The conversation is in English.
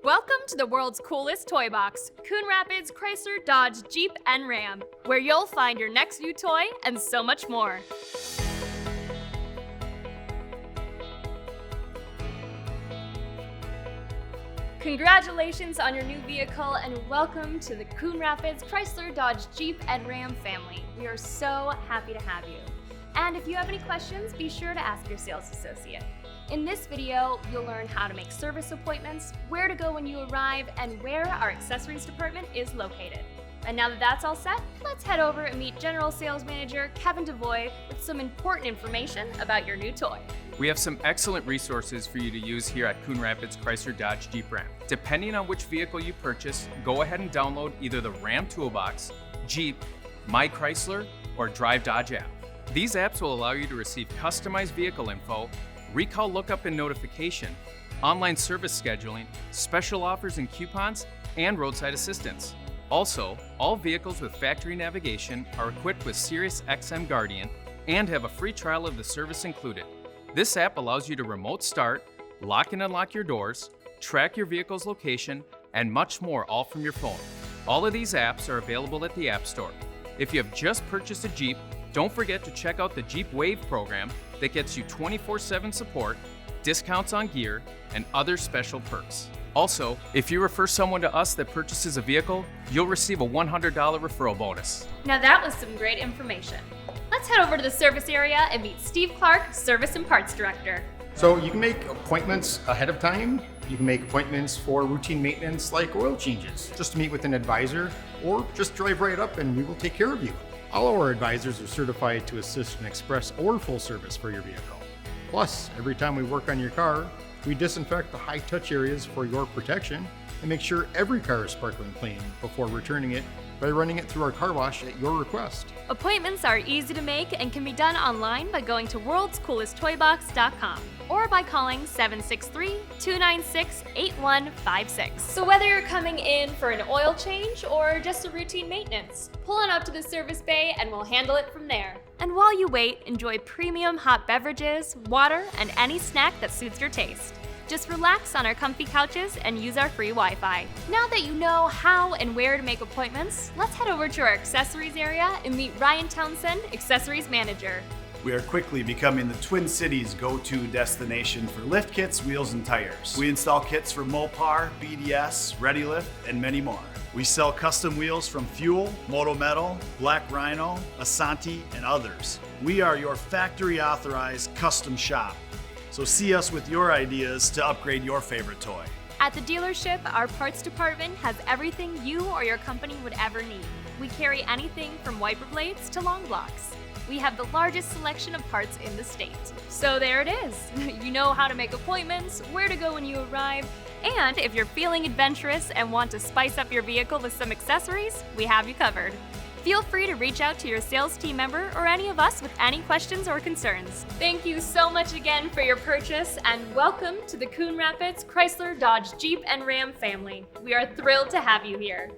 Welcome to the world's coolest toy box, Coon Rapids Chrysler, Dodge, Jeep, and Ram, where you'll find your next new toy and so much more. Congratulations on your new vehicle and welcome to the Coon Rapids Chrysler, Dodge, Jeep, and Ram family. We are so happy to have you. And if you have any questions, be sure to ask your sales associate. In this video, you'll learn how to make service appointments, where to go when you arrive, and where our accessories department is located. And now that that's all set, let's head over and meet General Sales Manager Kevin DeVoy with some important information about your new toy. We have some excellent resources for you to use here at Coon Rapids Chrysler Dodge Jeep Ram. Depending on which vehicle you purchase, go ahead and download either the Ram Toolbox, Jeep, My Chrysler, or Drive Dodge app. These apps will allow you to receive customized vehicle info, recall lookup and notification, online service scheduling, special offers and coupons, and roadside assistance. Also, all vehicles with factory navigation are equipped with Sirius XM Guardian and have a free trial of the service included. This app allows you to remote start, lock and unlock your doors, track your vehicle's location, and much more, all from your phone. All of these apps are available at the App Store. If you have just purchased a Jeep, don't forget to check out the Jeep Wave program that gets you 24/7 support, discounts on gear, and other special perks. Also, if you refer someone to us that purchases a vehicle, you'll receive a $100 referral bonus. Now that was some great information. Let's head over to the service area and meet Steve Clark, Service and Parts Director. So you can make appointments ahead of time. You can make appointments for routine maintenance like oil changes, just to meet with an advisor, or just drive right up and we will take care of you. All our advisors are certified to assist in express or full service for your vehicle. Plus, every time we work on your car, we disinfect the high-touch areas for your protection and make sure every car is sparkling clean before returning it by running it through our car wash at your request. Appointments are easy to make and can be done online by going to worldscoolesttoybox.com or by calling 763-296-8156. So whether you're coming in for an oil change or just a routine maintenance, pull on up to the service bay and we'll handle it from there. And while you wait, enjoy premium hot beverages, water, and any snack that suits your taste. Just relax on our comfy couches and use our free Wi-Fi. Now that you know how and where to make appointments, let's head over to our accessories area and meet Ryan Townsend, Accessories Manager. We are quickly becoming the Twin Cities' go-to destination for lift kits, wheels, and tires. We install kits for Mopar, BDS, ReadyLift, and many more. We sell custom wheels from Fuel, Moto Metal, Black Rhino, Asanti, and others. We are your factory-authorized custom shop. So see us with your ideas to upgrade your favorite toy. At the dealership, our parts department has everything you or your company would ever need. We carry anything from wiper blades to long blocks. We have the largest selection of parts in the state. So there it is. You know how to make appointments, where to go when you arrive, and if you're feeling adventurous and want to spice up your vehicle with some accessories, we have you covered. Feel free to reach out to your sales team member or any of us with any questions or concerns. Thank you so much again for your purchase and welcome to the Coon Rapids Chrysler, Dodge, Jeep, and Ram family. We are thrilled to have you here.